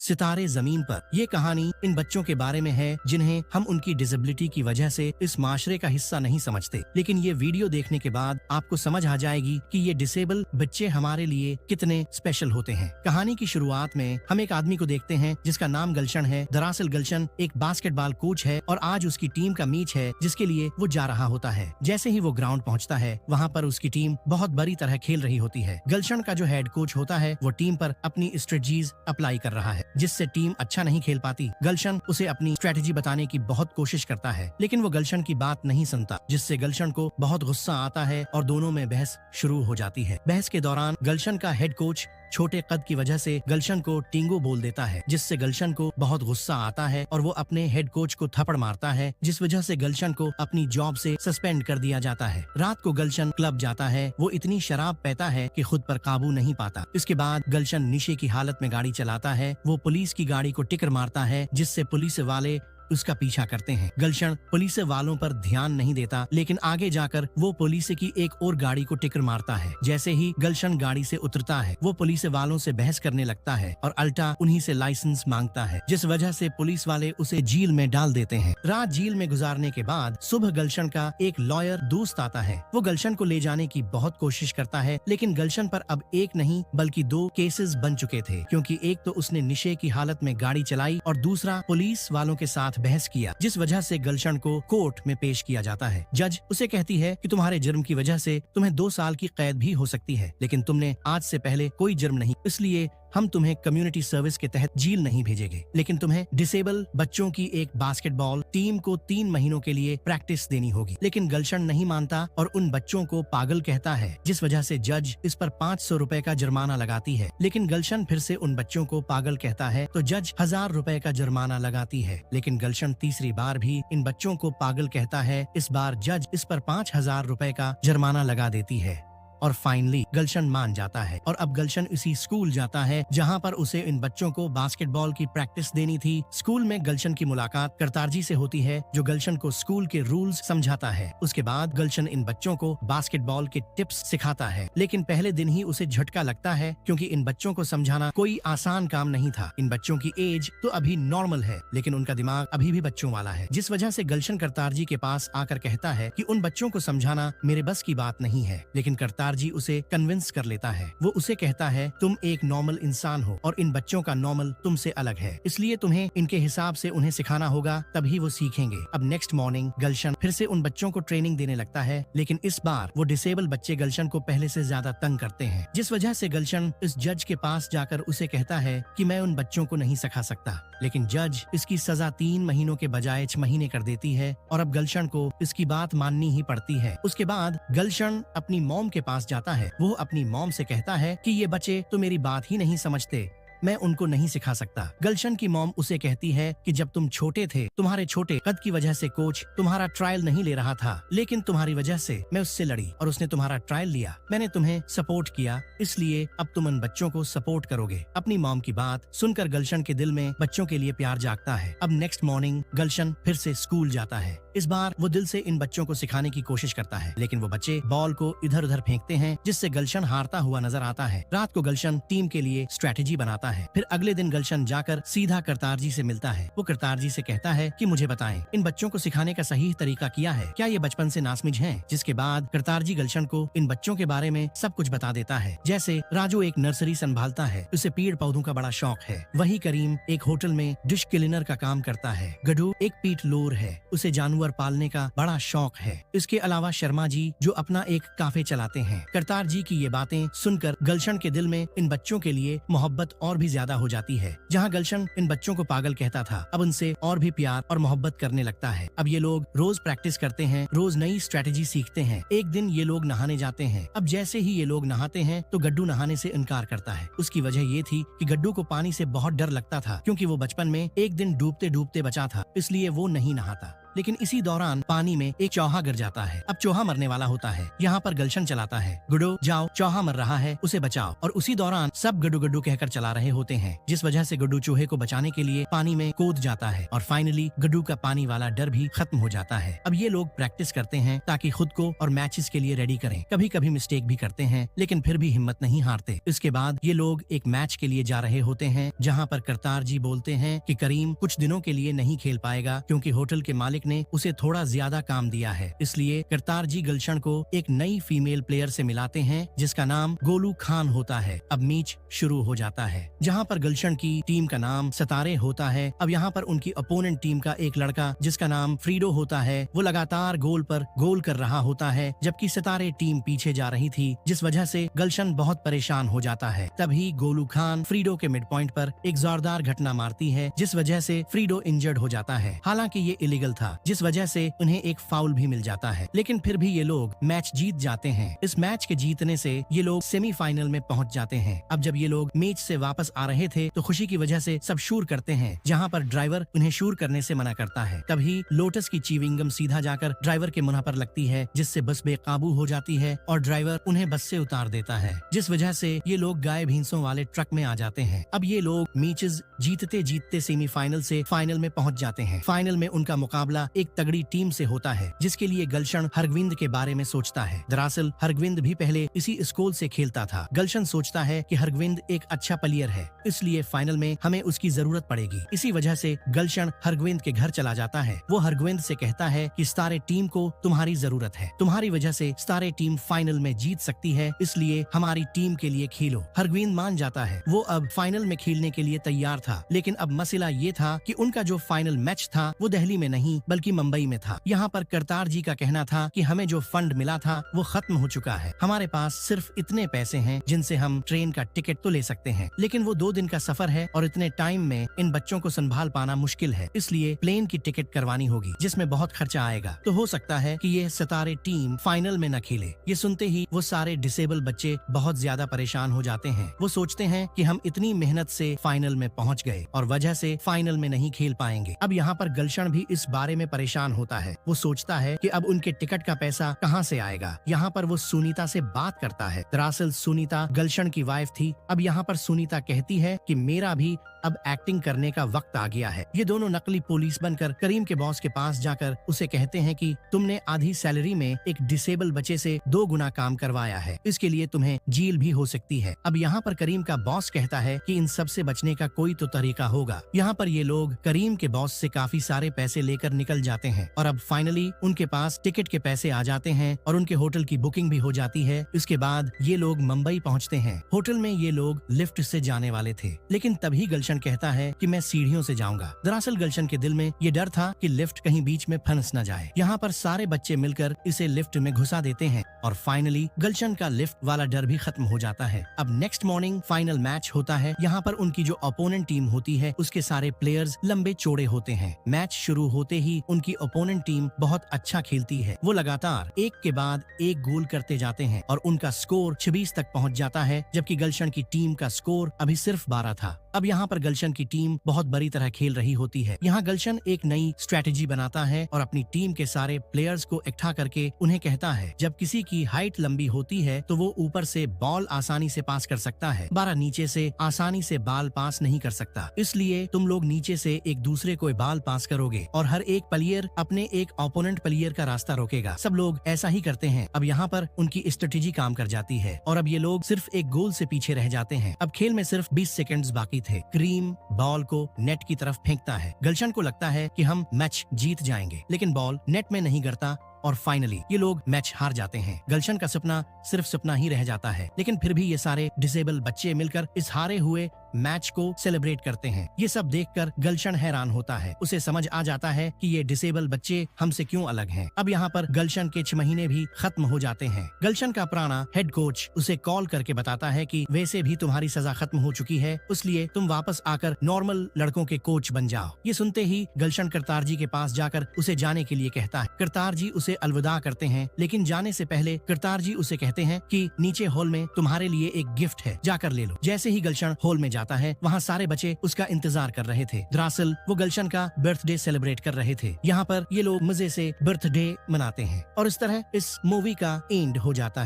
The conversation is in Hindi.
सितारे जमीन पर। ये कहानी इन बच्चों के बारे में है जिन्हें हम उनकी डिसेबिलिटी की वजह से इस माशरे का हिस्सा नहीं समझते, लेकिन ये वीडियो देखने के बाद आपको समझ आ जाएगी कि ये डिसेबल बच्चे हमारे लिए कितने स्पेशल होते हैं। कहानी की शुरुआत में हम एक आदमी को देखते हैं जिसका नाम गलशन है। दरअसल गलशन एक बास्केटबॉल कोच है और आज उसकी टीम का मैच है जिसके लिए वो जा रहा होता है। जैसे ही वो ग्राउंड पहुंचता है, वहाँ पर उसकी टीम बहुत बुरी तरह खेल रही होती है। गलशन का जो हेड कोच होता है वो टीम पर अपनी स्ट्रेटजीज अप्लाई कर रहा है जिससे टीम अच्छा नहीं खेल पाती। गलशन उसे अपनी स्ट्रेटजी बताने की बहुत कोशिश करता है, लेकिन वो गलशन की बात नहीं सुनता, जिससे गलशन को बहुत गुस्सा आता है और दोनों में बहस शुरू हो जाती है। बहस के दौरान गलशन का हेड कोच छोटे कद की वजह से गलशन को टिंगो बोल देता है, जिससे गलशन को बहुत गुस्सा आता है और वो अपने हेड कोच को थप्पड़ मारता है, जिस वजह से गलशन को अपनी जॉब से सस्पेंड कर दिया जाता है। रात को गलशन क्लब जाता है। वो इतनी शराब पीता है कि खुद पर काबू नहीं पाता। इसके बाद गलशन नशे की हालत में गाड़ी चलाता है। वो पुलिस की गाड़ी को टिकर मारता है, जिससे पुलिस वाले उसका पीछा करते हैं। गलशन पुलिस वालों पर ध्यान नहीं देता, लेकिन आगे जाकर वो पुलिस की एक और गाड़ी को टिकर मारता है। जैसे ही गलशन गाड़ी से उतरता है, वो पुलिस वालों से बहस करने लगता है और उल्टा उन्हीं से लाइसेंस मांगता है, जिस वजह से पुलिस वाले उसे जेल में डाल देते हैं। रात जेल में गुजारने के बाद सुबह गलशन का एक लॉयर दोस्त आता है। वो गलशन को ले जाने की बहुत कोशिश करता है, लेकिन गलशन पर अब एक नहीं बल्कि 2 केसेस बन चुके थे, क्योंकि एक तो उसने नशे की हालत में गाड़ी चलाई और दूसरा पुलिस वालों के साथ बहस किया, जिस वजह से गलशन को कोर्ट में पेश किया जाता है। जज उसे कहती है कि तुम्हारे जुर्म की वजह से तुम्हें 2 साल की कैद भी हो सकती है, लेकिन तुमने आज से पहले कोई जुर्म नहीं, इसलिए हम तुम्हें कम्युनिटी सर्विस के तहत जेल नहीं भेजेंगे, लेकिन तुम्हें डिसेबल बच्चों की एक बास्केटबॉल टीम को 3 महीनों के लिए प्रैक्टिस देनी होगी। लेकिन गलशन नहीं मानता और उन बच्चों को पागल कहता है, जिस वजह से जज इस पर 500 रुपए का जुर्माना लगाती है। लेकिन गलशन फिर से उन बच्चों को पागल कहता है तो जज 1000 रुपए का जुर्माना लगाती है। लेकिन गलशन तीसरी बार भी इन बच्चों को पागल कहता है। इस बार जज इस पर 5000 रुपए का जुर्माना लगा देती है और फाइनली गलशन मान जाता है। और अब गलशन उसी स्कूल जाता है जहां पर उसे इन बच्चों को बास्केटबॉल की प्रैक्टिस देनी थी। स्कूल में गलशन की मुलाकात करतारजी से होती है, जो गलशन को स्कूल के रूल्स समझाता है। उसके बाद गलशन इन बच्चों को बास्केटबॉल के टिप्स सिखाता है, लेकिन पहले दिन ही उसे झटका लगता है, क्योंकि इन बच्चों को समझाना कोई आसान काम नहीं था। इन बच्चों की एज तो अभी नॉर्मल है, लेकिन उनका दिमाग अभी भी बच्चों वाला है, जिस वजह से गलशन करतारजी के पास आकर कहता है कि उन बच्चों को समझाना मेरे बस की बात नहीं है। लेकिन करतारजी उसे कन्विंस कर लेता है। वो उसे कहता है तुम एक नॉर्मल इंसान हो और इन बच्चों का नॉर्मल तुमसे अलग है, इसलिए तुम्हें इनके हिसाब से उन्हें सिखाना होगा, तभी वो सीखेंगे। अब नेक्स्ट मॉर्निंग गलशन फिर से उन बच्चों को ट्रेनिंग देने लगता है, लेकिन इस बार वो डिसेबल बच्चे गलशन को पहले से ज्यादा तंग करते हैं, जिस वजह से गलशन इस जज के पास जाकर उसे कहता है कि मैं उन बच्चों को नहीं सिखा सकता। लेकिन जज इसकी सजा 3 महीनों के बजाय 6 महीने कर देती है और अब गलशन को इसकी बात माननी ही पड़ती है। उसके बाद गलशन अपनी मॉम के पास जाता है। वो अपनी मॉम से कहता है कि ये बच्चे तो मेरी बात ही नहीं समझते, मैं उनको नहीं सिखा सकता। गलशन की मॉम उसे कहती है कि जब तुम छोटे थे, तुम्हारे छोटे कद की वजह से कोच तुम्हारा ट्रायल नहीं ले रहा था, लेकिन तुम्हारी वजह से मैं उससे लड़ी और उसने तुम्हारा ट्रायल लिया। मैंने तुम्हें सपोर्ट किया, इसलिए अब तुम उन बच्चों को सपोर्ट करोगे। अपनी मॉम की बात सुनकर गलशन के दिल में बच्चों के लिए प्यार जागता है। अब नेक्स्ट मॉर्निंग गलशन फिर से स्कूल जाता है। इस बार वो दिल से इन बच्चों को सिखाने की कोशिश करता है, लेकिन वो बच्चे बॉल को इधर उधर फेंकते हैं, जिससे गलशन हारता हुआ नजर आता है। रात को गलशन टीम के लिए स्ट्रेटेजी बनाता है। फिर अगले दिन गलशन जाकर सीधा करतारजी से मिलता है। वो करतारजी से कहता है कि मुझे बताएं, इन बच्चों को सिखाने का सही तरीका क्या है, क्या ये बचपन से नासमिज हैं? जिसके बाद करतारजी गलशन को इन बच्चों के बारे में सब कुछ बता देता है। जैसे राजू एक नर्सरी संभालता है, उसे पेड़ पौधों का बड़ा शौक है। वही करीम एक होटल में डिश क्लीनर का काम करता है। गड्ढू एक पीट लोर है, उसे जानवर पालने का बड़ा शौक है। इसके अलावा शर्मा जी जो अपना एक काफे चलाते हैं। करतार जी की ये बातें सुनकर गलशन के दिल में इन बच्चों के लिए मोहब्बत और भी ज्यादा हो जाती है। जहाँ गलशन इन बच्चों को पागल कहता था, अब उनसे और भी प्यार और मोहब्बत करने लगता है। अब ये लोग रोज प्रैक्टिस करते हैं, रोज नई स्ट्रेटेजी सीखते हैं। एक दिन ये लोग नहाने जाते हैं। अब जैसे ही ये लोग नहाते हैं तो गड्डू नहाने से इनकार करता है। उसकी वजह ये थी कि गड्डू को पानी से बहुत डर लगता था, क्योंकि वो बचपन में एक दिन डूबते डूबते बचा था, इसलिए वो नहीं नहाता। लेकिन इसी दौरान पानी में एक चौहा गिर जाता है। अब चौहा मरने वाला होता है। यहाँ पर गलशन चलाता है, गुड्डू जाओ, चौहा मर रहा है, उसे बचाओ। और उसी दौरान सब गुड्डू गुड्डू कहकर चला रहे होते हैं, जिस वजह से गुड्डू चूहे को बचाने के लिए पानी में कूद जाता है और फाइनली गुड्डू का पानी वाला डर भी खत्म हो जाता है। अब ये लोग प्रैक्टिस करते हैं ताकि खुद को और मैचेस के लिए रेडी करें। कभी कभी मिस्टेक भी करते हैं, लेकिन फिर भी हिम्मत नहीं हारते। इसके बाद ये लोग एक मैच के लिए जा रहे होते हैं, जहाँ पर करतार जी बोलते हैं कि करीम कुछ दिनों के लिए नहीं खेल पाएगा क्योंकि होटल के मालिक ने उसे थोड़ा ज्यादा काम दिया है। इसलिए करतार जी गलशन को एक नई फीमेल प्लेयर से मिलाते हैं जिसका नाम गोलू खान होता है। अब मैच शुरू हो जाता है, जहाँ पर गलशन की टीम का नाम सितारे होता है। अब यहाँ पर उनकी अपोनेंट टीम का एक लड़का जिसका नाम फ्रीडो होता है, वो लगातार गोल पर गोल कर रहा होता है, जबकि सितारे टीम पीछे जा रही थी, जिस वजह से गलशन बहुत परेशान हो जाता है। तभी गोलू खान फ्रीडो के मिड पॉइंट पर एक जोरदार घटना मारती है, जिस वजह से फ्रीडो इंजर्ड हो जाता है। हालांकि ये इलीगल था, जिस वजह से उन्हें एक फाउल भी मिल जाता है, लेकिन फिर भी ये लोग मैच जीत जाते हैं। इस मैच के जीतने से ये लोग सेमीफाइनल में पहुंच जाते हैं। अब जब ये लोग मैच से वापस आ रहे थे तो खुशी की वजह से सब शूर करते हैं, जहाँ पर ड्राइवर उन्हें शूर करने से मना करता है। तभी लोटस की च्युइंगम सीधा जाकर ड्राइवर के मुंह पर लगती है, जिससे बस बेकाबू हो जाती है और ड्राइवर उन्हें बस से उतार देता है, जिस वजह से ये लोग गाय भैंसों वाले ट्रक में आ जाते हैं। अब ये लोग मैचेस जीतते जीतते सेमीफाइनल से फाइनल में पहुंच जाते हैं। फाइनल में उनका मुकाबला एक तगड़ी टीम से होता है, जिसके लिए गलशन हरगविंद के बारे में सोचता है। दरअसल हरगविंद भी पहले इसी स्कूल से खेलता था। गलशन सोचता है कि हरगविंद एक अच्छा प्लेयर है, इसलिए फाइनल में हमें उसकी जरूरत पड़ेगी। इसी वजह से गलशन हरगविंद के घर चला जाता है। वो हरगविंद से कहता है कि सितारे टीम को तुम्हारी जरूरत है, तुम्हारी वजह से सितारे टीम फाइनल में जीत सकती है, इसलिए हमारी टीम के लिए खेलो। हरगविंद मान जाता है। वो अब फाइनल में खेलने के लिए तैयार था, लेकिन अब मसला ये था कि उनका जो फाइनल मैच था वो दिल्ली में नहीं बल्कि मुंबई में था। यहाँ पर करतार जी का कहना था कि हमें जो फंड मिला था वो खत्म हो चुका है, हमारे पास सिर्फ इतने पैसे हैं जिनसे हम ट्रेन का टिकट तो ले सकते हैं, लेकिन वो 2 दिन का सफर है और इतने टाइम में इन बच्चों को संभाल पाना मुश्किल है, इसलिए प्लेन की टिकट करवानी होगी, जिसमें बहुत खर्चा आएगा। तो हो सकता है कि ये सितारे टीम फाइनल में न खेले। ये सुनते ही वो सारे डिसेबल बच्चे बहुत ज्यादा परेशान हो जाते हैं। वो सोचते हैं कि हम इतनी मेहनत से फाइनल में पहुंच गए और वजह से फाइनल में नहीं खेल पाएंगे। अब यहाँ पर गलशन भी इस बारे में परेशान होता है। वो सोचता है कि अब उनके टिकट का पैसा कहाँ से आएगा। यहाँ पर वो सुनीता से बात करता है। दरअसल सुनीता गलशन की वाइफ थी। अब यहाँ पर सुनीता कहती है कि मेरा भी अब एक्टिंग करने का वक्त आ गया है। ये दोनों नकली पुलिस बनकर करीम के बॉस के पास जाकर उसे कहते हैं कि तुमने आधी सैलरी में एक डिसेबल बच्चे से 2 गुना काम करवाया है, इसके लिए तुम्हें जेल भी हो सकती है। अब यहाँ पर करीम का बॉस कहता है कि इन सब से बचने का कोई तो तरीका होगा। यहाँ पर ये लोग करीम के बॉस से काफी सारे पैसे लेकर निकल जाते हैं और अब फाइनली उनके पास टिकट के पैसे आ जाते हैं और उनके होटल की बुकिंग भी हो जाती है। इसके बाद ये लोग मुंबई पहुँचते हैं। होटल में ये लोग लिफ्ट से जाने वाले थे, लेकिन तभी गलशन कहता है कि मैं सीढ़ियों से जाऊंगा। दरअसल गलशन के दिल में ये डर था कि लिफ्ट कहीं बीच में फंस न जाए। यहाँ पर सारे बच्चे मिलकर इसे लिफ्ट में घुसा देते हैं और फाइनली गलशन का लिफ्ट वाला डर भी खत्म हो जाता है। अब नेक्स्ट मॉर्निंग फाइनल मैच होता है। यहाँ पर उनकी जो अपोनेंट टीम होती है उसके सारे प्लेयर्स लंबे चौड़े होते हैं। मैच शुरू होते ही उनकी अपोनेंट टीम बहुत अच्छा खेलती है। वो लगातार एक के बाद एक गोल करते जाते हैं और उनका स्कोर 26 तक पहुँच जाता है, जबकि गलशन की टीम का स्कोर अभी सिर्फ 12 था। अब यहाँ पर गलशन की टीम बहुत बुरी तरह खेल रही होती है। यहाँ गलशन एक नई स्ट्रेटेजी बनाता है और अपनी टीम के सारे प्लेयर्स को इकट्ठा करके उन्हें कहता है, जब किसी की हाइट लंबी होती है तो वो ऊपर से बॉल आसानी से पास कर सकता है, 12 नीचे से आसानी से बॉल पास नहीं कर सकता, इसलिए तुम लोग नीचे से एक दूसरे को बॉल पास करोगे और हर एक प्लेयर अपने एक ओपोनेंट प्लेयर का रास्ता रोकेगा। सब लोग ऐसा ही करते हैं। अब यहाँ पर उनकी स्ट्रेटेजी काम कर जाती है और अब ये लोग सिर्फ एक गोल से पीछे रह जाते हैं। अब खेल में सिर्फ 20 सेकंड्स बाकी थे। करीम बॉल को नेट की तरफ फेंकता है। गलशन को लगता है कि हम मैच जीत जाएंगे, लेकिन बॉल नेट में नहीं गिरता और फाइनली ये लोग मैच हार जाते हैं। गलशन का सपना सिर्फ सपना ही रह जाता है, लेकिन फिर भी ये सारे डिसेबल बच्चे मिलकर इस हारे हुए मैच को सेलिब्रेट करते हैं। ये सब देखकर गलशन हैरान होता है। उसे समझ आ जाता है कि ये डिसेबल बच्चे हमसे क्यों अलग हैं। अब यहाँ पर गलशन के 6 महीने भी खत्म हो जाते हैं। गलशन का पुराना हेड कोच उसे कॉल करके बताता है कि वैसे भी तुम्हारी सजा खत्म हो चुकी है, इसलिए तुम वापस आकर नॉर्मल लड़कों के कोच बन जाओ। ये सुनते ही गलशन करतार जी के पास जाकर उसे जाने के लिए कहता है। करतार जी उसे अलविदा करते हैं, लेकिन जाने से पहले करतार जी उसे कहते हैं कि नीचे हॉल में तुम्हारे लिए एक गिफ्ट है, जाकर ले लो। जैसे ही गलशन हॉल में जाता है वहाँ सारे बच्चे उसका इंतजार कर रहे थे। दरअसल वो गुलशन का बर्थडे सेलिब्रेट कर रहे थे। यहाँ पर ये लोग मजे से बर्थडे मनाते हैं और इस तरह इस मूवी का एंड हो जाता है।